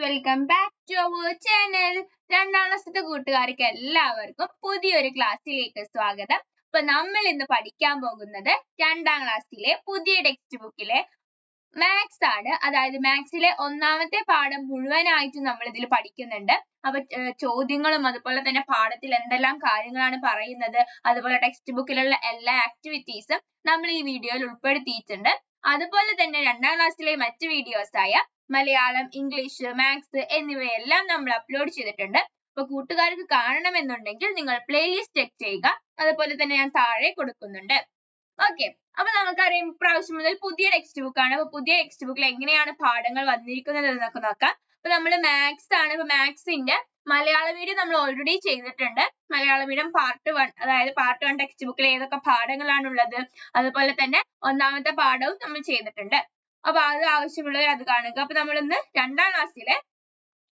Welcome back to our channel. രണ്ടാം ക്ലാസ്സിലെ കൂട്ടുകാർക്ക് എല്ലാവർക്കും പുതിയൊരു ക്ലാസ്സിലേക്ക് സ്വാഗതം. അപ്പൊ നമ്മൾ ഇന്ന് പഠിക്കാൻ പോകുന്നത് രണ്ടാം ക്ലാസ്സിലെ പുതിയ ടെക്സ്റ്റ് ബുക്കിലെ മാത്സ് ആണ്. അതായത് മാത്സിലെ ഒന്നാമത്തെ പാഠം മുഴുവനായിട്ട് നമ്മൾ ഇതിൽ പഠിക്കുന്നുണ്ട്. അപ്പൊ ചോദ്യങ്ങളും അതുപോലെ തന്നെ പാഠത്തിൽ എന്തെല്ലാം കാര്യങ്ങളാണ് പറയുന്നത്, അതുപോലെ ടെക്സ്റ്റ് ബുക്കിലുള്ള എല്ലാ ആക്ടിവിറ്റീസും നമ്മൾ ഈ വീഡിയോയിൽ ഉൾപ്പെടുത്തിയിട്ടുണ്ട്. അതുപോലെ തന്നെ രണ്ടാം ക്ലാസ്സിലെ മറ്റ് വീഡിയോസ് ആയ മലയാളം, ഇംഗ്ലീഷ്, മാത്സ് എന്നിവയെല്ലാം നമ്മൾ അപ്ലോഡ് ചെയ്തിട്ടുണ്ട്. അപ്പൊ കൂട്ടുകാർക്ക് കാണണമെന്നുണ്ടെങ്കിൽ നിങ്ങൾ പ്ലേലിസ്റ്റ് ചെക്ക് ചെയ്യുക. അതുപോലെ തന്നെ ഞാൻ താഴെ കൊടുക്കുന്നുണ്ട്. ഓക്കെ, അപ്പൊ നമുക്കറിയാം ഇപ്രാവശ്യം മുതൽ പുതിയ ടെക്സ്റ്റ് ബുക്ക് ആണ്. അപ്പൊ പുതിയ ടെക്സ്റ്റ് ബുക്കിൽ എങ്ങനെയാണ് പാഠങ്ങൾ വന്നിരിക്കുന്നത് എന്നൊക്കെ നോക്കാം. അപ്പൊ നമ്മൾ മാത്സ് ആണ്. അപ്പൊ മാത്സിന്റെ മലയാള മീഡിയം നമ്മൾ ഓൾറെഡി ചെയ്തിട്ടുണ്ട്. മലയാള മീഡിയം പാർട്ട് 1, അതായത് പാർട്ട് 1 ടെക്സ്റ്റ് ബുക്കിൽ ഏതൊക്കെ പാഠങ്ങളാണ് ഉള്ളത്, അതുപോലെ തന്നെ ഒന്നാമത്തെ പാഠവും നമ്മൾ ചെയ്തിട്ടുണ്ട്. അപ്പൊ അത് ആവശ്യമുള്ളവർ അത് കാണുക. അപ്പൊ നമ്മൾ ഇന്ന് രണ്ടാം ക്ലാസ്സിലെ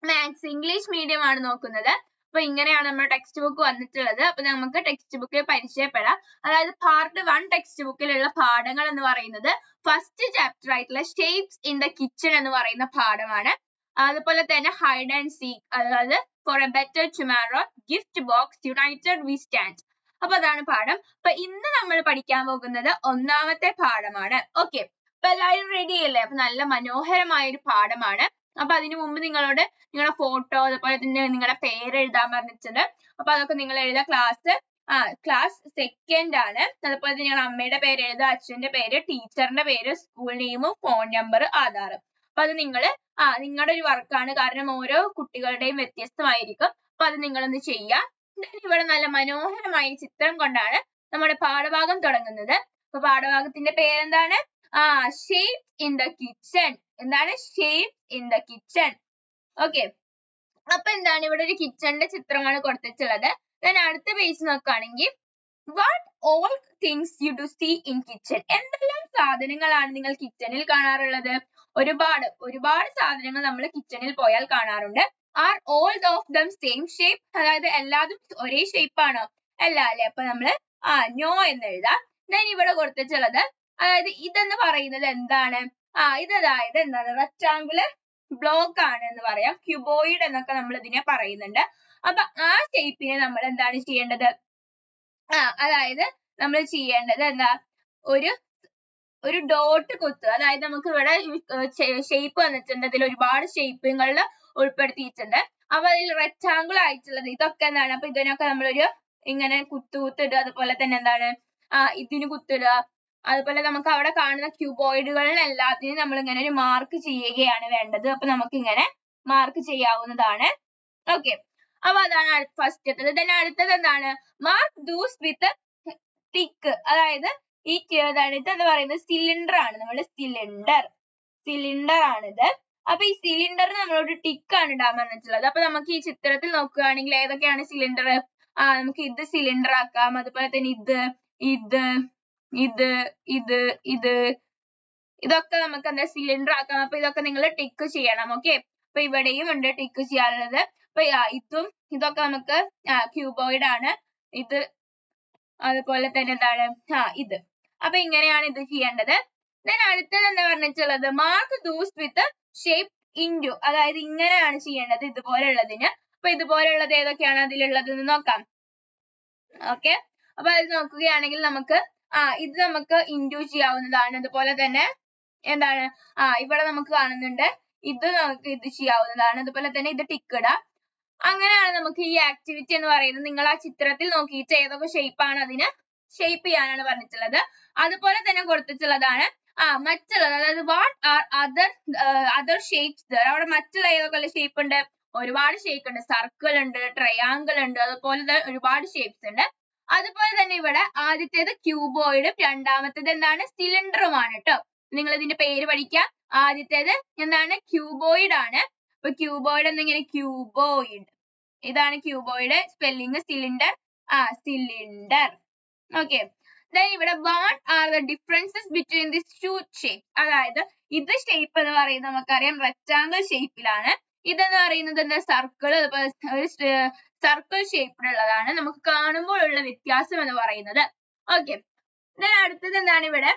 മാത്സ് ഇംഗ്ലീഷ് മീഡിയം ആണ് നോക്കുന്നത്. അപ്പൊ ഇങ്ങനെയാണ് നമ്മുടെ ടെക്സ്റ്റ് ബുക്ക് വന്നിട്ടുള്ളത്. അപ്പൊ നമുക്ക് ടെക്സ്റ്റ് ബുക്കിൽ പരിചയപ്പെടാം. അതായത് പാർട്ട് 1 ടെക്സ്റ്റ് ബുക്കിലുള്ള പാഠങ്ങൾ എന്ന് പറയുന്നത് ഫസ്റ്റ് ചാപ്റ്റർ ആയിട്ടുള്ള ഷേപ്സ് ഇൻ ദ കിച്ചൺ എന്ന് പറയുന്ന പാഠമാണ്. അതുപോലെ തന്നെ ഹൈഡ് ആൻഡ് സീക്ക്, അതായത് for a better tomorrow, gift box, united we stand. അപ്പൊ അതാണ് പാഠം. അപ്പൊ ഇന്ന് നമ്മൾ പഠിക്കാൻ പോകുന്നത് ഒന്നാമത്തെ പാഠമാണ്. ഓക്കെ, അപ്പൊ എല്ലാവരും റെഡി അല്ലേ? അപ്പൊ നല്ല മനോഹരമായ ഒരു പാഠമാണ്. അപ്പൊ അതിനു മുമ്പ് നിങ്ങളോട് നിങ്ങളുടെ ഫോട്ടോ, അതുപോലെ തന്നെ നിങ്ങളുടെ പേര് എഴുതാൻ പറഞ്ഞിട്ടുണ്ട്. അപ്പൊ അതൊക്കെ നിങ്ങൾ എഴുതുക. ക്ലാസ് സെക്കൻഡ് ആണ്. അതുപോലെ തന്നെ നിങ്ങളുടെ അമ്മയുടെ പേര് എഴുതുക, അച്ഛന്റെ പേര്, ടീച്ചറിന്റെ പേര്, സ്കൂൾ നെയിമും ഫോൺ നമ്പർ, ആധാർ. അപ്പൊ അത് നിങ്ങളുടെ ഒരു വർക്കാണ്. കാരണം ഓരോ കുട്ടികളുടെയും വ്യത്യസ്തമായിരിക്കും. അപ്പൊ അത് നിങ്ങളൊന്ന് ചെയ്യുക. ഇവിടെ നല്ല മനോഹരമായ ചിത്രം കൊണ്ടാണ് നമ്മുടെ പാഠഭാഗം തുടങ്ങുന്നത്. അപ്പൊ പാഠഭാഗത്തിന്റെ പേരെന്താണ്? Shape in the kitchen. എന്താണ്? Shape in the kitchen. Okay, അപ്പൊ എന്താണ്, ഇവിടെ ഒരു കിച്ചണിന്റെ ചിത്രമാണ് കൊടുത്തിട്ടുള്ളത്. ഞാൻ അടുത്ത പേജ് നോക്കുകയാണെങ്കിൽ what all things you do see in kitchen. എന്തെല്ലാം സാധനങ്ങളാണ് നിങ്ങൾ കിച്ചണിൽ കാണാറുള്ളത്? ഒരുപാട് സാധനങ്ങൾ നമ്മൾ കിച്ചണിൽ പോയാൽ കാണാറുണ്ട്. Are all of them same shape, അതായത് എല്ലാതും ഒരേ ഷേപ്പ് ആണോ? അല്ല അല്ലെ? അപ്പൊ നമ്മള് നോ എന്ന് എഴുതാം. ഞാൻ ഇവിടെ കൊടുത്തിട്ടുള്ളത്, അതായത് ഇതെന്ന് പറയുന്നത് എന്താണ്? അതായത് എന്താണ്, റെക്ടാങ്കുലർ ബ്ലോക്ക് ആണ് എന്ന് പറയാം. ക്യൂബോയിഡ് എന്നൊക്കെ നമ്മൾ ഇതിനെ പറയുന്നുണ്ട്. അപ്പൊ ആ ഷേപ്പിനെ നമ്മൾ എന്താണ് ചെയ്യേണ്ടത്? അതായത് നമ്മൾ ചെയ്യേണ്ടത് എന്താ, ഒരു ഡോട്ട് കുത്തുക. അതായത് നമുക്ക് ഇവിടെ ഷേപ്പ് വന്നിട്ടുണ്ട്. അതിൽ ഒരുപാട് ഷേപ്പുകളിൽ ഉൾപ്പെടുത്തിയിട്ടുണ്ട്. അപ്പൊ അതിൽ റെക്ടാങ്കിൾ ആയിട്ടുള്ളത് ഇതൊക്കെ എന്താണ്, അപ്പൊ ഇതിനൊക്കെ നമ്മളൊരു ഇങ്ങനെ കുത്തിടുക. അതുപോലെ തന്നെ എന്താണ്, ഇതിന് കുത്തിടുക. അതുപോലെ നമുക്ക് അവിടെ കാണുന്ന ക്യൂബോയിഡുകളിൽ എല്ലാത്തിനും നമ്മൾ ഇങ്ങനെ ഒരു മാർക്ക് ചെയ്യുകയാണ് വേണ്ടത്. അപ്പൊ നമുക്ക് ഇങ്ങനെ മാർക്ക് ചെയ്യാവുന്നതാണ്. ഓക്കെ, അപ്പൊ അതാണ് ഫസ്റ്റത്തത്. then അടുത്തത് എന്താണ്? Mark those with tick. അതായത് ഈ ഇതെന്ന് പറയുന്നത് സിലിണ്ടർ ആണ്. നമ്മുടെ സിലിണ്ടർ ആണിത്. അപ്പൊ ഈ സിലിണ്ടറിന് നമ്മളോട് ടിക്ക് ആണ് ഇടാൻ പറഞ്ഞിട്ടുള്ളത്. അപ്പൊ നമുക്ക് ഈ ചിത്രത്തിൽ നോക്കുകയാണെങ്കിൽ ഏതൊക്കെയാണ് സിലിണ്ടർ? നമുക്ക് ഇത് സിലിണ്ടർ ആക്കാം. അതുപോലെ തന്നെ ഇതൊക്കെ നമുക്ക് എന്താ സിലിണ്ടർ ആക്കാം. അപ്പൊ ഇതൊക്കെ നിങ്ങൾ ടിക്ക് ചെയ്യണം. ഓക്കെ, അപ്പൊ ഇവിടെയും ഉണ്ട് ടിക്ക് ചെയ്യാനുള്ളത്. അപ്പൊ ഇതൊക്കെ നമുക്ക് ക്യൂബോയിഡ് ആണ്. ഇത് അതുപോലെ തന്നെ എന്താണ്, ഇത്. അപ്പൊ ഇങ്ങനെയാണ് ഇത് ചെയ്യേണ്ടത്. then അടുത്തത് എന്താ പറഞ്ഞിട്ടുള്ളത്? Mark those with shape into, അതായത് ഇങ്ങനെയാണ് ചെയ്യേണ്ടത് ഇതുപോലെയുള്ളതിന്. അപ്പൊ ഇതുപോലെയുള്ളത് ഏതൊക്കെയാണ് അതിലുള്ളത് എന്ന് നോക്കാം. ഓക്കെ, അപ്പൊ അത് നോക്കുകയാണെങ്കിൽ നമുക്ക് ഇത് നമുക്ക് ഇൻറ്റു ചെയ്യാവുന്നതാണ്. അതുപോലെ തന്നെ എന്താണ്, ഇവിടെ നമുക്ക് കാണുന്നുണ്ട്, ഇത് നമുക്ക് ഇത് ചെയ്യാവുന്നതാണ്. അതുപോലെ തന്നെ ഇത് ടിക്ക് ഇടാം. അങ്ങനെയാണ് നമുക്ക് ഈ ആക്ടിവിറ്റി എന്ന് പറയുന്നത്. നിങ്ങൾ ആ ചിത്രത്തിൽ നോക്കിയിട്ട് ഏതൊക്കെ ഷേപ്പ് ആണ് അതിന് ഷേപ്പ് ചെയ്യാനാണ് പറഞ്ഞിട്ടുള്ളത്. അതുപോലെ തന്നെ കൊടുത്തിട്ടുള്ളതാണ് മറ്റുള്ളത്, അതായത് വാട്ട് ആർ അതർ ഷേപ്സ്. അവിടെ മറ്റുള്ള ഏതൊക്കെ ഷേപ്പ് ഉണ്ട്? ഒരുപാട് ഷേപ്പ് ഉണ്ട്. സർക്കിൾ ഉണ്ട്, ട്രയാങ്കിൾ ഉണ്ട്, അതുപോലെ ഒരുപാട് ഷേപ്സ് ഉണ്ട്. അതുപോലെ തന്നെ ഇവിടെ ആദ്യത്തേത് ക്യൂബോയിഡും രണ്ടാമത്തേത് എന്താണ്, സിലിണ്ടറുമാണ് കേട്ടോ. നിങ്ങൾ ഇതിന്റെ പേര് പഠിക്കാം. ആദ്യത്തേത് എന്താണ്, ക്യൂബോയിഡ് ആണ്. അപ്പൊ ക്യൂബോയിഡ് എന്നിങ്ങനെ ക്യൂബോയിഡ്, ഇതാണ് cuboid. Spelling cylinder, cylinder. Okay, ഇവിടെ what are the differences between this two shape. അതായത് ഇത് ഷേപ്പ് എന്ന് പറയുന്നത് നമുക്കറിയാം റെക്ടാങ്കിൾ ഷേപ്പിലാണ്. ഇതെന്ന് പറയുന്നത് എന്താ, സർക്കിൾ, ഒരു സർക്കിൾ ഷേപ്പിലുള്ളതാണ്. നമുക്ക് കാണുമ്പോൾ ഉള്ള വ്യത്യാസം എന്ന് പറയുന്നത്. ഓക്കെ, അടുത്തത് എന്താണ്, ഇവിടെ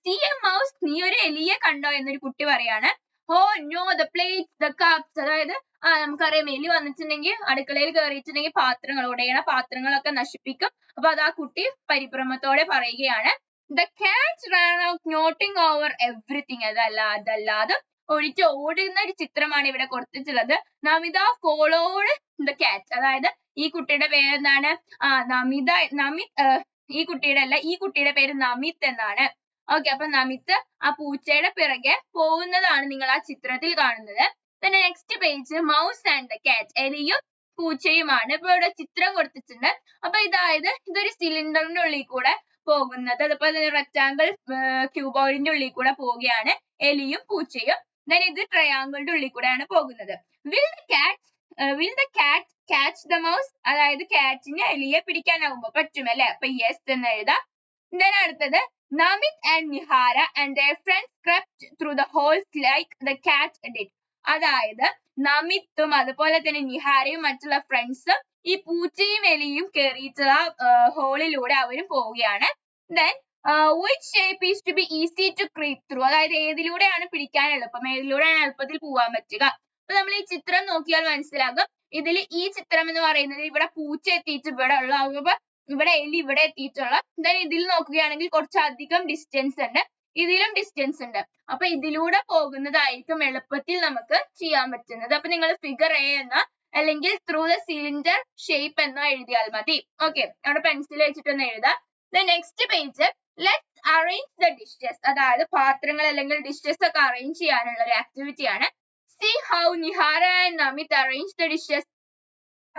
see a mouse, നീ ഒരു എലിയെ കണ്ടോ എന്നൊരു കുട്ടി പറയാണ്. Oh no, the plates, the cups. അതായത് നമുക്കറിയാം എലി വന്നിട്ടുണ്ടെങ്കിൽ അടുക്കളയിൽ കയറിയിട്ടുണ്ടെങ്കിൽ പാത്രങ്ങൾ ഉടയണ പാത്രങ്ങളൊക്കെ നശിപ്പിക്കും. അപ്പൊ അത് ആ കുട്ടി പരിഭ്രമത്തോടെ പറയുകയാണ്. The cat ran out knocking over everything. അതല്ലാതെ ഒഴിച്ച് ഓടുന്ന ഒരു ചിത്രമാണ് ഇവിടെ കൊടുത്തിട്ടുള്ളത്. Namitha followed the cat. അതായത് ഈ കുട്ടിയുടെ പേരെന്താണ്? ഈ കുട്ടിയുടെ അല്ല, ഈ കുട്ടിയുടെ പേര് നമിത് എന്നാണ്. ഓക്കെ, അപ്പൊ നമിത് ആ പൂച്ചയുടെ പിറകെ പോകുന്നതാണ് നിങ്ങൾ ആ ചിത്രത്തിൽ കാണുന്നത്. പിന്നെ next page mouse and the cat, എലിയും പൂച്ചയുമാണ്. ഇപ്പൊ ഇവിടെ ചിത്രം കൊടുത്തിട്ടുണ്ട്. അപ്പൊ ഇതൊരു സിലിണ്ടറിന്റെ ഉള്ളിൽ കൂടെ പോകുന്നത്, അതുപോലെ റെക്ടാങ്കിൾ ക്യൂബോയിഡിന്റെ ഉള്ളിൽ കൂടെ പോവുകയാണ് എലിയും പൂച്ചയും. then ഇത് ട്രയാങ്കിളിന്റെ ഉള്ളിൽ കൂടെയാണ് പോകുന്നത്. will the cat catch the mouse? അതായത് കാറ്റിന് എലിയെ പിടിക്കാനാവുമ്പോ പറ്റുമല്ലേ? അപ്പൊ യെസ് എന്ന് എഴുതാം. then അടുത്തത് Namit and Nihara and their friends crept through the holes like the cat did. അതായത് നമിത്തും അതുപോലെ തന്നെ നിഹാരയും മറ്റുള്ള ഫ്രണ്ട്സും ഈ പൂച്ചയും എലിയും കയറിയിട്ടുള്ള ഹോളിലൂടെ അവരും പോവുകയാണ്. then which shape is to be easy to creep through? അതായത് ഏതിലൂടെയാണ് പിടിക്കാൻ എളുപ്പം, ഏതിലൂടെയാണ് എളുപ്പത്തിൽ പോവാൻ പറ്റുക? അപ്പൊ നമ്മൾ ഈ ചിത്രം നോക്കിയാൽ മനസ്സിലാകും. ഇതിൽ ഈ ചിത്രം എന്ന് പറയുന്നത് ഇവിടെ പൂച്ച എത്തിയിട്ട് ഇവിടെ ഉള്ള, ഇവിടെ എലി ഇവിടെ എത്തിയിട്ടുള്ള. then ഇതിൽ നോക്കുകയാണെങ്കിൽ കുറച്ചധികം ഡിസ്റ്റൻസ് ഉണ്ട്, ഇതിലും ഡിസ്റ്റൻസ് ഉണ്ട്. അപ്പൊ ഇതിലൂടെ പോകുന്നതായിരിക്കും എളുപ്പത്തിൽ നമുക്ക് ചെയ്യാൻ പറ്റുന്നത്. അപ്പൊ നിങ്ങൾ ഫിഗർ എ എന്ന അല്ലെങ്കിൽ ത്രൂ ദ സിലിണ്ടർ ഷേപ്പ് എന്നോ എഴുതിയാൽ മതി. ഓക്കെ, അവിടെ പെൻസിൽ വെച്ചിട്ടൊന്ന് എഴുതാം. Next page let's arrange the dishes. അതായത് പാത്രങ്ങൾ അല്ലെങ്കിൽ ഡിഷസ് ഒക്കെ അറേഞ്ച് ചെയ്യാനുള്ള ഒരു ആക്ടിവിറ്റി ആണ്. See how Nihara and Namit arrange the dishes.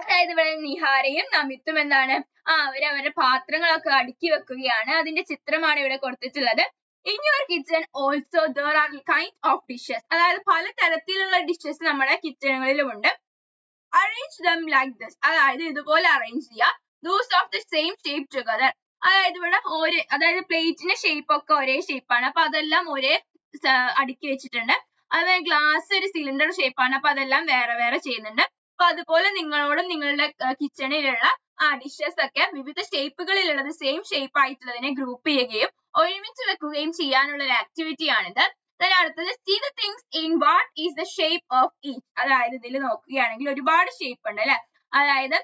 അതായത് ഇവിടെ നിഹാരയും നമിത്തും എന്താണ് അവരവരുടെ പാത്രങ്ങളൊക്കെ അടുക്കി വെക്കുകയാണ്. അതിന്റെ ചിത്രമാണ് ഇവിടെ കൊടുത്തിട്ടുള്ളത്. In your kitchen also there are kind of dishes. അതായത് പല തരത്തിലുള്ള ഡിഷസ് നമ്മുടെ കിച്ചണുകളിലും ഉണ്ട്. Arrange them like this. അതായത് ഇതുപോലെ അറേഞ്ച് ചെയ്യുക. Those of the same shape together. അതായത് ഇവിടെ അതായത് പ്ലേറ്റിന്റെ ഷേപ്പ് ഒക്കെ ഒരേ ഷേപ്പാണ്. അപ്പൊ അതെല്ലാം ഒരേ അടുക്കി വെച്ചിട്ടുണ്ട്. അതുപോലെ ഗ്ലാസ് ഒരു സിലിണ്ടർ ഷേപ്പാണ്. അപ്പൊ അതെല്ലാം വേറെ വേറെ ചെയ്യുന്നുണ്ട്. അപ്പൊ അതുപോലെ നിങ്ങളോടും നിങ്ങളുടെ കിച്ചണിലുള്ള ഡിഷസ് ഒക്കെ വിവിധ ഷേപ്പുകളിലുള്ളത് സെയിം ഷേപ്പ് ആയിട്ടുള്ളതിനെ ഗ്രൂപ്പ് ചെയ്യുകയും ഒരുമിച്ച് വെക്കുകയും ചെയ്യാനുള്ള ഒരു ആക്ടിവിറ്റി ആണിത്. അടുത്തത് see the things in what is the shape of each. അതായത് ഇതിൽ നോക്കുകയാണെങ്കിൽ ഒരുപാട് ഷേപ്പ് ഉണ്ട് അല്ലെ? അതായത്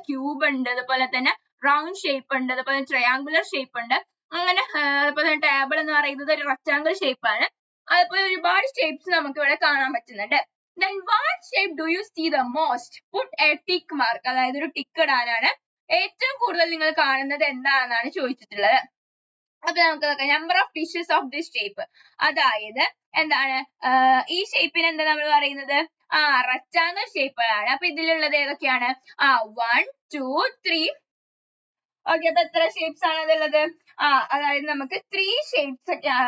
ക്യൂബ് ഉണ്ട്, അതുപോലെ തന്നെ റൗണ്ട് ഷേപ്പ് ഉണ്ട്, അതുപോലെ ട്രയാങ്കുലർ ഷേപ്പ് ഉണ്ട്, അങ്ങനെ അതുപോലെ ടേബിൾ എന്ന് പറയുന്നത് ഒരു റെക്ടാങ്കിൾ ഷേപ്പ് ആണ്. അതുപോലെ ഒരുപാട് ഷേപ്സ് നമുക്ക് ഇവിടെ കാണാൻ പറ്റുന്നുണ്ട്. then what shape do you see the most? put a tick mark. അതായത് ഒരു ടിക്ക് ഇടാനാണ്. ഏറ്റവും കൂടുതൽ നിങ്ങൾ കാണുന്നത് എന്താണെന്നാണ് ചോദിച്ചിട്ടുള്ളത്. അപ്പൊ നമുക്ക് നോക്കാം number of dishes of this shape. അതായത് എന്താണ് ഈ ഷേപ്പിന് എന്താ നമ്മൾ പറയുന്നത്? റെക്ടാങ്കിൾ ഷേപ്പുകളാണ്. അപ്പൊ ഇതിലുള്ളത് ഏതൊക്കെയാണ്? 1 2 3. ഓക്കെ, അപ്പൊ എത്ര ഷേപ്സ് ആണ് അതുള്ളത്? അതായത് നമുക്ക് 3 ഷേപ്സ് ഒക്കെ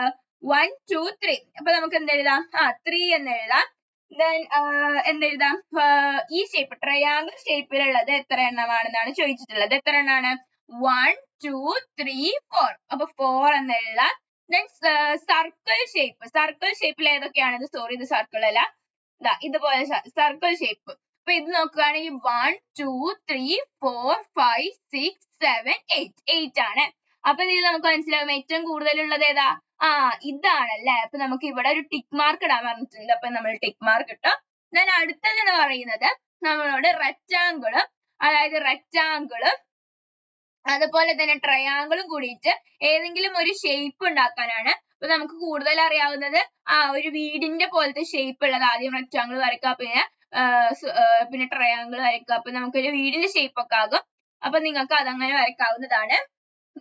1 2 3. അപ്പൊ നമുക്ക് എന്തെഴുതാം? 3 എന്ന് എഴുതാം. then എന്തെഴുതാം? ഈ ഷേപ്പ് ട്രയാങ്കിൾ ഷേപ്പിലുള്ളത് എത്ര എണ്ണമാണെന്നാണ് ചോദിച്ചിട്ടുള്ളത്. എത്ര എണ്ണമാണ്? 1 2 3 4. അപ്പൊ 4 എന്ന് എഴുതാം. then സർക്കിൾ ഷേപ്പിൽ ഏതൊക്കെയാണ്? സോറി, ഇത് സർക്കിൾ അല്ല, ഇതുപോലെ സർക്കിൾ ഷേപ്പ്. അപ്പൊ ഇത് നോക്കുകയാണെങ്കിൽ 1 2 3 4 5 6 7 8 ആണ്. അപ്പൊ ഇതിൽ നമുക്ക് മനസ്സിലാവും ഏറ്റവും കൂടുതലുള്ളത് ഏതാ? ഇതാണല്ലേ. അപ്പൊ നമുക്ക് ഇവിടെ ഒരു ടിക്ക് മാർക്ക് ഇടാൻ പറഞ്ഞിട്ടുണ്ട്. അപ്പൊ നമ്മൾ ടിക്ക് മാർക്ക് ഇട്ടു. then അടുത്തത് എന്ന് പറയുന്നത് നമ്മളോട് റെക്ടാങ്കിളും, അതായത് റെക്ടാങ്കിളും അതുപോലെ തന്നെ ട്രയാങ്കിളും കൂടിയിട്ട് ഏതെങ്കിലും ഒരു ഷേപ്പ് ഉണ്ടാക്കാനാണ്. അപ്പൊ നമുക്ക് കൂടുതൽ അറിയാവുന്നത് ഒരു വീടിന്റെ പോലത്തെ ഷേപ്പ് ഉള്ളത് ആദ്യം റെക്ടാങ്കിൾ വരയ്ക്കുക, പിന്നെ ട്രയാങ്കിൾ വരയ്ക്കുക. അപ്പൊ നമുക്കൊരു വീടിന്റെ ഷേപ്പ് ഒക്കെ ആകും. അപ്പൊ നിങ്ങൾക്ക് അതങ്ങനെ വരയ്ക്കാവുന്നതാണ്.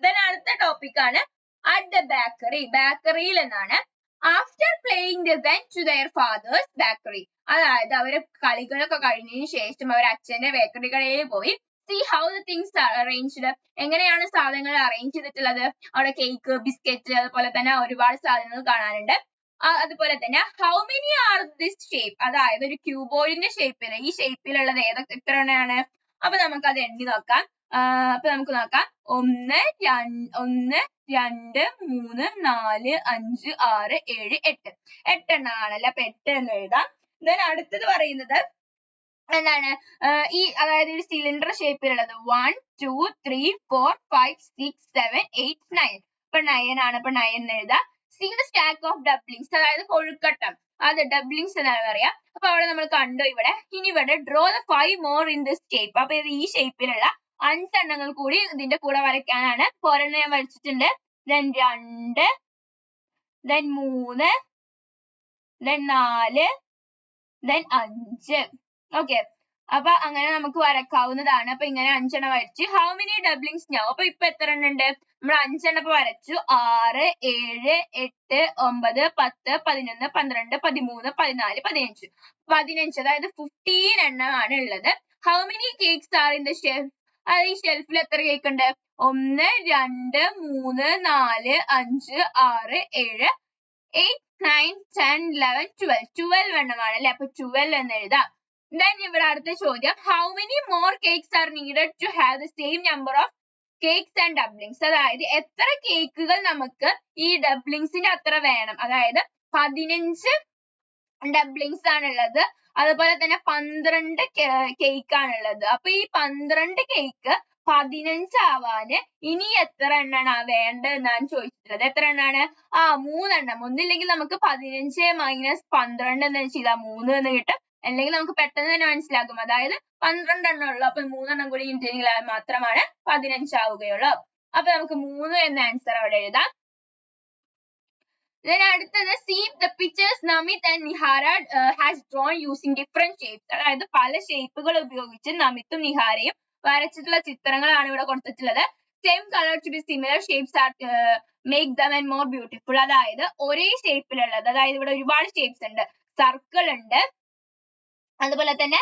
then അടുത്ത ടോപ്പിക് ആണ് at the bakery. ബാക്കറിയിൽ എന്നാണ്. After playing they went to their father's bakery. അതായത് അവര് കളികളൊക്കെ കഴിഞ്ഞതിന് ശേഷം അവർ അച്ഛന്റെ ബേക്കറി കടയിൽ പോയി. see how the things are arranged. എങ്ങനെയാണ് സാധനങ്ങൾ അറേഞ്ച് ചെയ്തിട്ടുള്ളത്? അവിടെ കേക്ക്, ബിസ്ക്കറ്റ്, അതുപോലെ തന്നെ ഒരുപാട് സാധനങ്ങൾ കാണാനുണ്ട്. അതുപോലെ തന്നെ how many are this shape. അതായത് ഒരു ക്യൂബോയിഡിന്റെ ഷേപ്പിൽ, ഈ ഷേപ്പിലുള്ളത് എത്ര എണ്ണമാണ്? അപ്പൊ നമുക്ക് അത് എണ്ണി നോക്കാം. അപ്പൊ നമുക്ക് നോക്കാം. 1 2 3 4 5 6 7 8. 8 എണ്ണമാണല്ലോ. അപ്പൊ 8 എന്ന് എഴുതാം. then അടുത്തത് പറയുന്നത് എന്താണ്? അതായത് ഒരു സിലിണ്ടർ ഷേപ്പിലുള്ളത് 1 2 3 4 5 6 7 8 9. അപ്പൊ 9 ആണ്. അപ്പൊ 9 എന്ന് എഴുതാം. see the stack of dumplings. അതായത് കൊഴുക്കട്ടം. അത് ഡബ്ലിങ്സ് എന്നാണ് പറയാ. അപ്പൊ അവിടെ നമ്മൾ കണ്ടു ഇവിടെ. ഇനി ഇവിടെ draw the 5 more in this shape. അപ്പൊ ഇത് ഈ ഷേപ്പിലുള്ള 5 എണ്ണങ്ങൾ കൂടി ഇതിന്റെ കൂടെ വരയ്ക്കാനാണ്. ഒരെണ്ണം ഞാൻ വരച്ചിട്ടുണ്ട്, then 2, then 3, then 4, then 5. Okay, അപ്പൊ അങ്ങനെ നമുക്ക് വരക്കാവുന്നതാണ്. അപ്പൊ ഇങ്ങനെ 5 എണ്ണം വരച്ചു. How many doublings now? അപ്പൊ ഇപ്പൊ എത്ര എണ്ണം ഉണ്ട്? നമ്മൾ 5 എണ്ണം ഇപ്പൊ വരച്ചു. 6, 7, 8, 9, 10, 11, 12, 13, 14, 15. അതായത് 15 എണ്ണമാണ് ഉള്ളത്. How many cakes are in the shelf? അത് ഈ ഷെൽഫിൽ എത്ര കേക്ക് ഉണ്ട്? 1, 2, 3, 4, 5, 6, 7, 8, 9, 10, 11, 12 എണ്ണമാണ് അല്ലെ. അപ്പൊ 12 എന്ന് എഴുതാം. Then ഇവിടെ അടുത്ത ചോദ്യം, how many more cakes are needed to have the same number of cakes and doublings? അതായത് എത്ര കേക്കുകൾ നമുക്ക് ഈ ഡബ്ലിങ്സിന്റെ അത്ര വേണം? അതായത് 15 ഡബ്ലിങ്സ് ആണുള്ളത്, അതുപോലെ തന്നെ 12 കേക്ക് ആണുള്ളത്. അപ്പൊ ഈ 12 കേക്ക് 15 ആവാന് ഇനി എത്ര എണ്ണമാണ് വേണ്ടത് എന്നാണ് ചോദിച്ചിട്ടുള്ളത്. എത്ര എണ്ണമാണ്? 3 എണ്ണം. ഒന്നില്ലെങ്കിൽ നമുക്ക് 15 മൈനസ് 12 എന്ന് ചെയ്താൽ 3 എന്ന് കിട്ടും. അല്ലെങ്കിൽ നമുക്ക് പെട്ടെന്ന് തന്നെ മനസ്സിലാക്കും. അതായത് 12 എണ്ണം ഉള്ളു, അപ്പൊ 3 എണ്ണം കൂടി കിട്ടിയെങ്കിൽ മാത്രമാണ് 15 ആവുകയുള്ളൂ. അപ്പൊ നമുക്ക് 3 എന്ന ആൻസർ അവിടെ എഴുതാം. Then അടുത്തത് see the pictures Namit and Nihara has drawn using different shapes. അതായത് പല ഷേപ്പുകൾ ഉപയോഗിച്ച് നമിത്തും നിഹാരയും വരച്ചിട്ടുള്ള ചിത്രങ്ങളാണ് ഇവിടെ കൊടുത്തിട്ടുള്ളത്. Same color to be similar shapes are make them and more beautiful. അതായത് ഒരേ ഷേപ്പിലുള്ളത്, അതായത് ഇവിടെ ഒരുപാട് ഷേപ്സ് ഉണ്ട്. സർക്കിൾ ഉണ്ട്, അതുപോലെ തന്നെ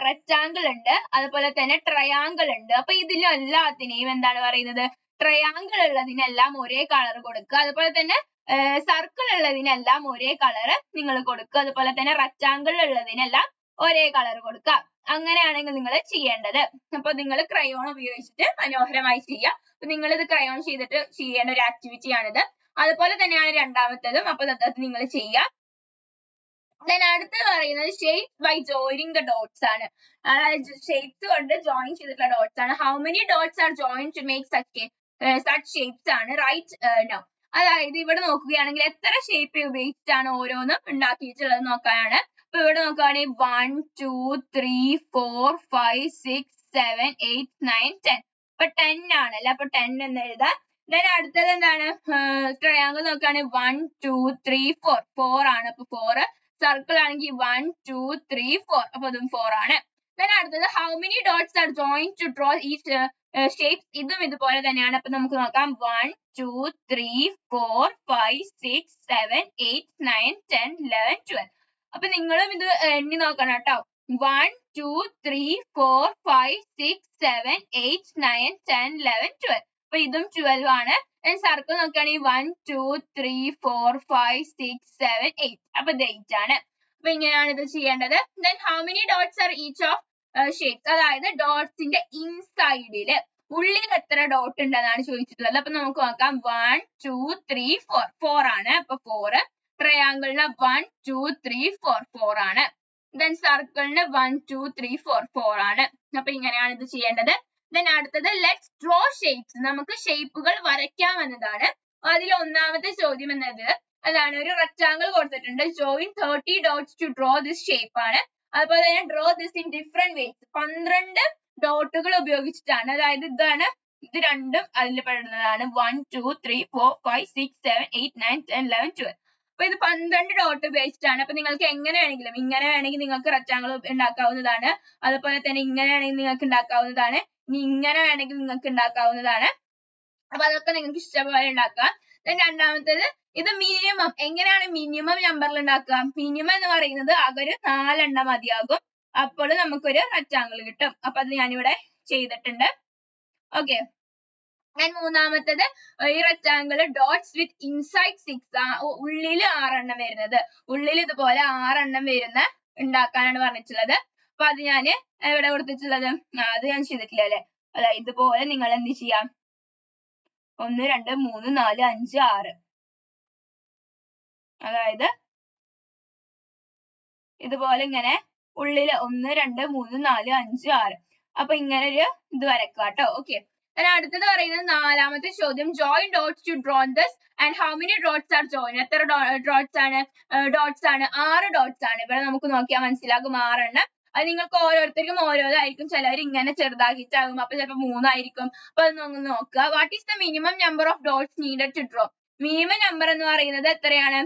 റെക്ടാങ്കിൾ ഉണ്ട്, അതുപോലെ തന്നെ ട്രയാങ്കിൾ ഉണ്ട്. അപ്പൊ ഇതിലെല്ലാത്തിനെയും എന്താണ് പറയുന്നത്? ട്രയാങ്കിൾ ഉള്ളതിനെല്ലാം ഒരേ കളർ കൊടുക്കുക. അതുപോലെ തന്നെ സർക്കിൾ ഉള്ളതിനെല്ലാം ഒരേ കളർ നിങ്ങൾ കൊടുക്കുക. അതുപോലെ തന്നെ റെക്ടാങ്കിൾ ഉള്ളതിനെല്ലാം ഒരേ കളർ കൊടുക്കുക. അങ്ങനെയാണെങ്കിൽ നിങ്ങൾ ചെയ്യേണ്ടത്. അപ്പൊ നിങ്ങൾ ക്രയോൺ ഉപയോഗിച്ചിട്ട് മനോഹരമായി ചെയ്യുക. അപ്പൊ നിങ്ങൾ ഇത് ക്രയോൺ ചെയ്തിട്ട് ചെയ്യേണ്ട ഒരു ആക്ടിവിറ്റി ആണിത്. അതുപോലെ തന്നെയാണ് രണ്ടാമത്തേതും. അപ്പൊ അത് നിങ്ങൾ ചെയ്യുക. Then അടുത്തത് പറയുന്നത് shapes by joining the dots ആണ്. അതായത് ഷേപ്സ് കൊണ്ട് ജോയിൻ ചെയ്തിട്ടുള്ള ഡോട്ട്സ് ആണ്. How many dots are join to make such shapes ആണ്. Right now. അതായത് ഇവിടെ നോക്കുകയാണെങ്കിൽ എത്ര ഷേപ്പ് ഉപയോഗിച്ചിട്ടാണ് ഓരോന്നും ഉണ്ടാക്കിയിട്ടുള്ളത് നോക്കാനാണ്. അപ്പൊ ഇവിടെ നോക്കുകയാണെങ്കിൽ 1, 2, 3, 4, 5, 6, 7, 8, 9, 10. അപ്പൊ 10 ആണല്ലേ. അപ്പൊ 10 എന്ന് എഴുതാം. Then അടുത്തത് എന്താണ്? ട്രയാങ്കിൾ നോക്കുകയാണെങ്കിൽ 1, 2, 3, 4. 4 ആണ്. അപ്പൊ 4. സർക്കിൾ ആണെങ്കിൽ 1, 2, 3, 4. അപ്പൊ അതും 4 ആണ്. Then അടുത്തത് how many dots are joined to draw each shapes? ഇതും ഇതുപോലെ തന്നെയാണ്. അപ്പൊ നമുക്ക് നോക്കാം 1, 2, 3, 4, 5, 6, 7, 8, 9, 10, 11, 12. അപ്പൊ നിങ്ങളും ഇത് എണ്ണി നോക്കണം കേട്ടോ. 1, 2, 3, 4, 5, 6, 7, 8, 9, 10, 11, 12. അപ്പൊ ഇതും 12 ആണ്. സർക്കിൾ നോക്കുകയാണെങ്കിൽ 1, 2, 3, 4, 5, 6, 7, 8. അപ്പൊ ഇത് 8 ആണ്. അപ്പൊ ഇങ്ങനെയാണ് ഇത് ചെയ്യേണ്ടത്. Then how many dots are each of shapes? അതായത് ഡോട്ട്സിന്റെ ഇൻസൈഡില് ഉള്ളിൽ എത്ര ഡോട്ട് ഉണ്ടെന്നാണ് ചോദിച്ചിട്ടുള്ളത്. അപ്പൊ നമുക്ക് നോക്കാം 1, 2, 3, 4. 4 ആണ്. അപ്പൊ 4. ട്രയാങ്കിളിന് 1, 2, 3, 4. 4 ആണ്. Then സർക്കിളിന് 1, 2, 3, 4. 4 ആണ്. അപ്പൊ ഇങ്ങനെയാണ് ഇത് ചെയ്യേണ്ടത്. Then അടുത്തത് ലെറ്റ്സ് ഡ്രോ ഷേപ്സ്. നമുക്ക് ഷേപ്പുകൾ വരയ്ക്കാമെന്നതാണ്. അതിൽ ഒന്നാമത്തെ ചോദ്യം എന്നത് അതാണ്. ഒരു റെക്ടാങ്കിൾ കൊടുത്തിട്ടുണ്ട്. Join 30 dots to draw this shape ആണ്. അതുപോലെ തന്നെ draw this in different vase. 12 ഡോട്ടുകൾ ഉപയോഗിച്ചിട്ടാണ്. അതായത് ഇതാണ്, ഇത് രണ്ടും അതിൽ പെടുന്നതാണ്. 1, 2, 3, 4, 5, 6, 7, 8, 9, 10, 11, 12. അപ്പൊ ഇത് 12 ഡോട്ട് ഉപയോഗിച്ചിട്ടാണ്. അപ്പൊ നിങ്ങൾക്ക് എങ്ങനെ വേണമെങ്കിലും, ഇങ്ങനെ വേണമെങ്കിൽ നിങ്ങൾക്ക് റെക്ടാങ്കിൾ ഉണ്ടാക്കാവുന്നതാണ്. അതുപോലെ തന്നെ ഇങ്ങനെ വേണമെങ്കിൽ നിങ്ങൾക്ക് ഉണ്ടാക്കാവുന്നതാണ്. ഇനി ഇങ്ങനെ വേണമെങ്കിൽ നിങ്ങൾക്ക് ഉണ്ടാക്കാവുന്നതാണ്. അപ്പൊ അതൊക്കെ നിങ്ങൾക്ക് ഇഷ്ടംപോലെ ഉണ്ടാക്കാം. രണ്ടാമത്തേത് ഇത് മിനിമം. എങ്ങനെയാണ് മിനിമം നമ്പറിൽ ഉണ്ടാക്കുക? മിനിമം എന്ന് പറയുന്നത് അതൊരു 4 എണ്ണം മതിയാകും. അപ്പോൾ നമുക്കൊരു റെക്ടാങ്കിൾ കിട്ടും. അപ്പൊ അത് ഞാനിവിടെ ചെയ്തിട്ടുണ്ട്. ഓക്കെ. മൂന്നാമത്തേത് ഈ റെക്ടാങ്കിൾ ഡോട്ട്സ് വിത്ത് ഇൻസൈഡ് 6. ഉള്ളിൽ 6 എണ്ണം വരുന്നത്. ഉള്ളിൽ ഇതുപോലെ 6 എണ്ണം വരുന്ന ഉണ്ടാക്കാനാണ് പറഞ്ഞിട്ടുള്ളത്. അപ്പൊ അത് ഞാൻ എവിടെ കൊടുത്തിട്ടുള്ളത്? അത് ഞാൻ ചെയ്തിട്ടില്ല അല്ലെ. അതായത് ഇതുപോലെ നിങ്ങൾ എന്ത് ചെയ്യാം? 1, 2, 3, 4, 5, 6. അതായത് ഇതുപോലെ ഇങ്ങനെ ഉള്ളില് 1, 2, 3, 4, 5, 6. അപ്പൊ ഇങ്ങനെ ഒരു ഇത് വരക്കുക കേട്ടോ. ഓക്കെ. അടുത്തത് പറയുന്നത് നാലാമത്തെ ചോദ്യം. join dots to draw this and how many dots are joined? എത്ര dots ആണ്? 6 dots ആണ്. ഇവിടെ നമുക്ക് നോക്കിയാൽ മനസ്സിലാകും 6 എണ്ണം. അത് നിങ്ങൾക്ക് ഓരോരുത്തർക്കും ഓരോതായിരിക്കും. ചിലവർ ഇങ്ങനെ ചെറുതാക്കിയിട്ടാകും, അപ്പൊ ചിലപ്പോൾ 3 ആയിരിക്കും. അപ്പൊ അത് നോക്കുക. What is the minimum number of dots needed to draw? Minimum number എന്ന് പറയുന്നത് എത്രയാണ്?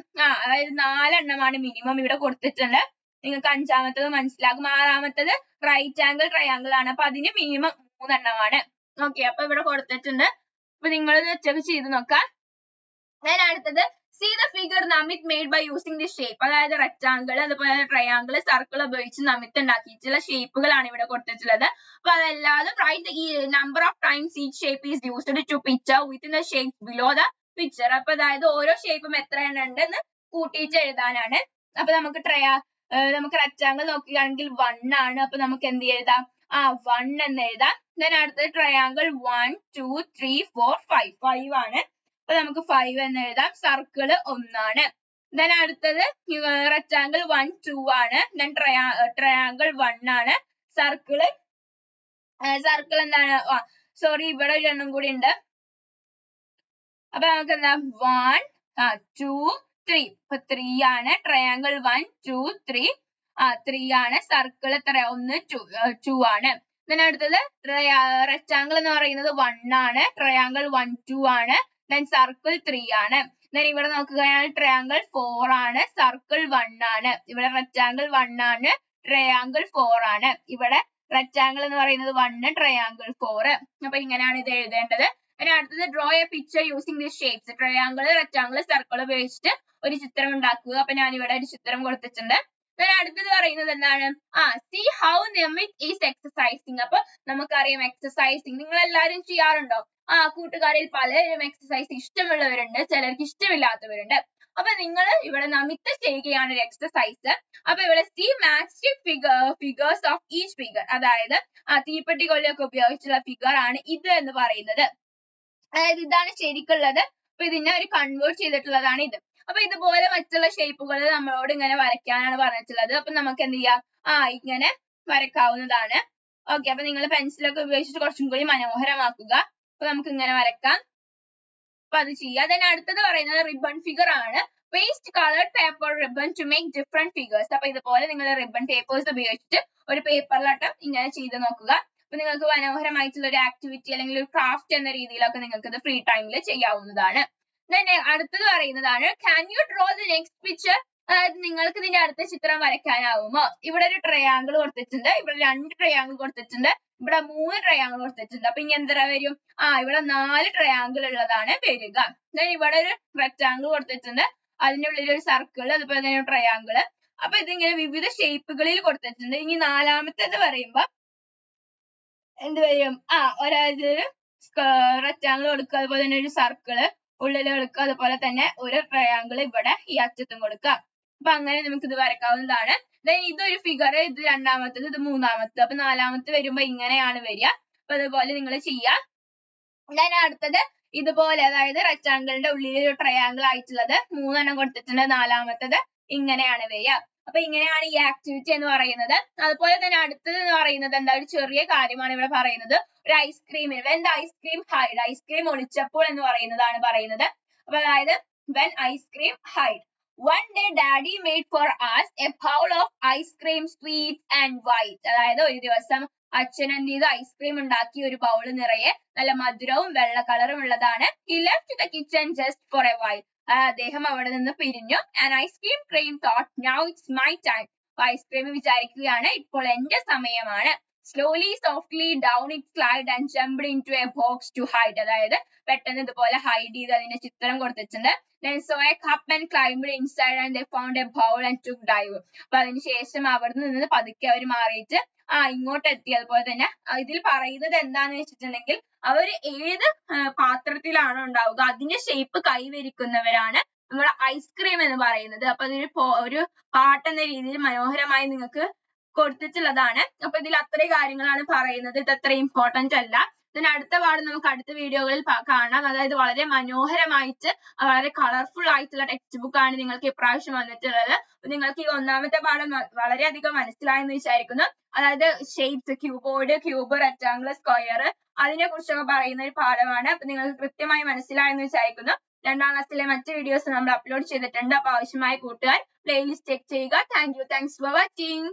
അതായത് 4 എണ്ണമാണ് മിനിമം ഇവിടെ കൊടുത്തിട്ടുണ്ട്. നിങ്ങൾക്ക് അഞ്ചാമത്തത് മനസ്സിലാകും. ആറാമത്തത് റൈറ്റ് ആംഗിൾ ട്രയാംഗിൾ ആണ്. അപ്പൊ അതിന് മിനിമം 3 എണ്ണമാണ്. ഓക്കെ, അപ്പൊ ഇവിടെ കൊടുത്തിട്ടുണ്ട്. അപ്പൊ നിങ്ങൾ ചെക്ക് ചെയ്ത് നോക്കാം. അടുത്തത് see the figure Namit made by using this shape. അതായത് റെക്ടാംഗിൾ, അതുപോലെ ട്രയാംഗിൾ, സർക്കിൾ ഉപയോഗിച്ച് നമിത് ഉണ്ടാക്കിയിട്ടുള്ള ഷേപ്പുകളാണ് ഇവിടെ കൊടുത്തിട്ടുള്ളത്. അപ്പൊ അതല്ലാതെ write the number of times each shape is used to picture within the shapes below the picture. അപ്പൊ അതായത് ഓരോ ഷേപ്പും എത്ര എണ്ണം ഉണ്ടെന്ന് കൂട്ടിയിട്ട് എഴുതാനാണ്. അപ്പൊ നമുക്ക് റെക്ടാംഗിൾ നോക്കുകയാണെങ്കിൽ 1 ആണ്. അപ്പൊ നമുക്ക് എന്ത് എഴുതാം? 1 എന്ന് എഴുതാം. അടുത്തത് ട്രയാംഗിൾ 1 2 3 4 5 ആണ്. അപ്പൊ നമുക്ക് 5 എന്ന് എഴുതാം. സർക്കിള് 1 ആണ്. അടുത്തത് റെക്ടാംഗിൾ 1 2 ആണ്. ട്രയാംഗിൾ 1 ആണ്. സർക്കിൾ എന്താണ്? സോറി, ഇവിടെ ഒരു എണ്ണം കൂടി ഉണ്ട്. അപ്പൊ നമുക്ക് എന്താ? 1 2 3. അപ്പൊ 3 ആണ്. ട്രയാംഗിൾ 1 2 3 3 ആണ്. സർക്കിൾ എത്ര? 1 2 ആണ്. അടുത്തത് റെക്ടാംഗിൾ എന്ന് പറയുന്നത് 1 ആണ്. ട്രയാംഗിൾ 1 2 ആണ്. സർക്കിൾ 3 ആണ്. ഇവിടെ നോക്കുകയാണെങ്കിൽ ട്രയാംഗിൾ 4 ആണ്. സർക്കിൾ 1 ആണ്. ഇവിടെ റെക്ടാംഗിൾ 1 ആണ്. ട്രയാംഗിൾ 4 ആണ്. ഇവിടെ റെക്ടാംഗിൾ എന്ന് പറയുന്നത് 1 ട്രയാംഗിൾ 4. അപ്പൊ ഇങ്ങനെയാണ് ഇത് എഴുതേണ്ടത്. അടുത്തത് draw A picture using the shapes. Triangle, rectangle, circle ഉപയോഗിച്ചിട്ട് ഒരു ചിത്രം ഉണ്ടാക്കുക. അപ്പൊ ഞാൻ ഇവിടെ ഒരു ചിത്രം കൊടുത്തിട്ടുണ്ട്. അടുത്തത് പറയുന്നത് എന്താണ്? see how Namit is exercising. അപ്പൊ നമുക്കറിയാം എക്സസൈസിങ് നിങ്ങൾ എല്ലാവരും ചെയ്യാറുണ്ടോ? കൂട്ടുകാരിൽ പലരും എക്സസൈസ് ഇഷ്ടമുള്ളവരുണ്ട്, ചിലർക്ക് ഇഷ്ടമില്ലാത്തവരുണ്ട്. അപ്പൊ നിങ്ങൾ ഇവിടെ നമിത് ചെയ്യുകയാണ് ഒരു എക്സസൈസ്. അപ്പൊ ഇവിടെ see matched figures of each figure. അതായത് തീപ്പെട്ടി കൊള്ളിയൊക്കെ ഉപയോഗിച്ചുള്ള ഫിഗർ ആണ് ഇത് എന്ന് പറയുന്നത്. അതായത് ഇതാണ് ശരിക്കുള്ളത്. അപ്പൊ ഇതിനെ ഒരു കൺവേർട്ട് ചെയ്തിട്ടുള്ളതാണ് ഇത്. അപ്പൊ ഇതുപോലെ മറ്റുള്ള ഷേപ്പുകൾ നമ്മളോട് ഇങ്ങനെ വരയ്ക്കാനാണ് പറഞ്ഞിട്ടുള്ളത്. അപ്പൊ നമുക്ക് എന്ത് ചെയ്യാം? ഇങ്ങനെ വരയ്ക്കാവുന്നതാണ്. ഓക്കെ, അപ്പൊ നിങ്ങൾ പെൻസിലൊക്കെ ഉപയോഗിച്ചിട്ട് കുറച്ചും കൂടി മനോഹരമാക്കുക. അപ്പൊ നമുക്ക് ഇങ്ങനെ വരയ്ക്കാം. അപ്പൊ അത് ചെയ്യാം. അടുത്തത് പറയുന്നത് റിബൺ ഫിഗർ ആണ്. Paste colored paper ribbon to make different figures. അപ്പൊ ഇതുപോലെ നിങ്ങൾ റിബൺ പേപ്പേഴ്സ് ഉപയോഗിച്ചിട്ട് ഒരു പേപ്പറിലാട്ടം ഇങ്ങനെ ചെയ്ത് നോക്കുക. അപ്പൊ നിങ്ങൾക്ക് മനോഹരമായിട്ടുള്ള ഒരു ആക്ടിവിറ്റി അല്ലെങ്കിൽ ഒരു ക്രാഫ്റ്റ് എന്ന രീതിയിലൊക്കെ നിങ്ങൾക്ക് ഇത് ഫ്രീ ടൈമിൽ ചെയ്യാവുന്നതാണ്. അടുത്തത് പറയുന്നതാണ് can you draw the next picture? അതായത് നിങ്ങൾക്ക് ഇതിന്റെ അടുത്ത ചിത്രം വരയ്ക്കാനാവുമോ? ഇവിടെ ഒരു ട്രയാംഗിൾ കൊടുത്തിട്ടുണ്ട്, ഇവിടെ 2 ട്രയാംഗിൾ കൊടുത്തിട്ടുണ്ട്, ഇവിടെ 3 ട്രയാംഗിൾ കൊടുത്തിട്ടുണ്ട്. അപ്പൊ ഇനി എന്താ വരും? ഇവിടെ 4 ട്രയാംഗിൾ ഉള്ളതാണ് വരിക. ഇവിടെ ഒരു റെക്ടാംഗിൾ കൊടുത്തിട്ടുണ്ട്, അതിന്റെ ഉള്ളിൽ ഒരു സർക്കിൾ, അതുപോലെ തന്നെ ഒരു ട്രയാംഗിൾ. അപ്പൊ ഇതിങ്ങനെ വിവിധ ഷേപ്പുകളിൽ കൊടുത്തിട്ടുണ്ട്. ഇനി നാലാമത്തേത് പറയുമ്പോ എന്ത് വരും? ഒരു റെക്ടാംഗിൾ കൊടുക്കുക, അതുപോലെ തന്നെ ഒരു സർക്കിള് ഉള്ളിൽ കൊടുക്കുക, അതുപോലെ തന്നെ ഒരു ട്രയാംഗിൾ ഇവിടെ ഈ അറ്റത്തും കൊടുക്കുക. അപ്പൊ അങ്ങനെ നമുക്ക് ഇത് വരയ്ക്കാവുന്നതാണ്. ഇതൊരു ഫിഗർ, ഇത് രണ്ടാമത്തത്, ഇത് മൂന്നാമത്തത്. അപ്പൊ നാലാമത്തെ വരുമ്പോ ഇങ്ങനെയാണ് വരിക. അപ്പൊ അതുപോലെ നിങ്ങൾ ചെയ്യാം. അടുത്തത് ഇതുപോലെ, അതായത് റെക്ടാംഗിളിന്റെ ഉള്ളിൽ ഒരു ട്രയാംഗിൾ ആയിട്ടുള്ളത് 3 എണ്ണം കൊടുത്തിട്ടുണ്ട്. നാലാമത്തത് ഇങ്ങനെയാണ് വരിക. അപ്പൊ ഇങ്ങനെയാണ് ഈ ആക്ടിവിറ്റി എന്ന് പറയുന്നത്. അതുപോലെ തന്നെ അടുത്തത് എന്ന് പറയുന്നത് എന്താ? ഒരു ചെറിയ കാര്യമാണ് ഇവിടെ പറയുന്നത്. ഒരു ഐസ്ക്രീമിന് when the ice cream hide, ice cream ഒളിച്ചപ്പോൾ എന്ന് പറയുന്നതാണ് പറയുന്നത്. അപ്പൊ അതായത് when ice cream hide. One day daddy made for us a bowl of ice cream, sweet and white. അതായത് ഒരു ദിവസം അച്ഛൻ എന്ത് ചെയ്തു? ഐസ്ക്രീം ഉണ്ടാക്കി ഒരു ബൗൾ നിറയെ നല്ല മധുരവും വെള്ള കളറും ഉള്ളതാണ്. He left the kitchen just for a while. അദ്ദേഹം അവിടെ നിന്ന് പിരിഞ്ഞു. And ice cream train thought now it's my time. Ice cream വിചാരിക്കുകയാണ് ഇപ്പോൾ എന്റെ സമയമാണ്. Slowly, softly down it slide and jumped into a box to hide. അതായത് പെട്ടെന്ന് ഇതുപോലെ ഹൈഡ് ചെയ്ത് അതിന്റെ ചിത്രം കൊടുത്തിട്ടുണ്ട്. Then saw a cup and climbed inside and they found a bowl and took dive. അപ്പൊ അതിനുശേഷം അവിടെ നിന്ന് പതുക്കെ അവർ മാറിയിട്ട് ഇങ്ങോട്ട് എത്തി. അതുപോലെ തന്നെ ഇതിൽ പറയുന്നത് എന്താന്ന് വെച്ചിട്ടുണ്ടെങ്കിൽ അവർ ഏത് പാത്രത്തിലാണോ ഉണ്ടാവുക അതിന്റെ ഷേപ്പ് കൈവരിക്കുന്നവരാണ് നമ്മുടെ ഐസ്ക്രീം എന്ന് പറയുന്നത്. അപ്പൊ ഒരു പാട്ട് എന്ന രീതിയിൽ മനോഹരമായി നിങ്ങൾക്ക് കൊടുത്തിട്ടുള്ളതാണ്. അപ്പൊ ഇതിൽ അത്രയും കാര്യങ്ങളാണ് പറയുന്നത്. ഇത് അത്ര ഇമ്പോർട്ടന്റ് അല്ല. then അടുത്ത പാഠം നമുക്ക് അടുത്ത വീഡിയോകളിൽ കാണാം. അതായത് വളരെ മനോഹരമായിട്ട് വളരെ കളർഫുൾ ആയിട്ടുള്ള ടെക്സ്റ്റ് ബുക്ക് ആണ് നിങ്ങൾക്ക് ഇപ്രാവശ്യം വന്നിട്ടുള്ളത്. നിങ്ങൾക്ക് ഈ ഒന്നാമത്തെ പാഠം വളരെയധികം മനസ്സിലായെന്ന് വിചാരിക്കുന്നു. അതായത് shapes, cuboid, cube, rectangle, square അതിനെ കുറിച്ചൊക്കെ പറയുന്ന ഒരു പാഠമാണ്. അപ്പൊ നിങ്ങൾക്ക് കൃത്യമായി മനസ്സിലായെന്ന് വിചാരിക്കുന്നു. 2ാം ക്ലാസ്സിലെ മറ്റ് വീഡിയോസ് നമ്മൾ അപ്ലോഡ് ചെയ്തിട്ടുണ്ട്. അപ്പൊ ആവശ്യമായ കൂട്ടുകാർ പ്ലേലിസ്റ്റ് ചെക്ക് ചെയ്യുക. Thanks for watching.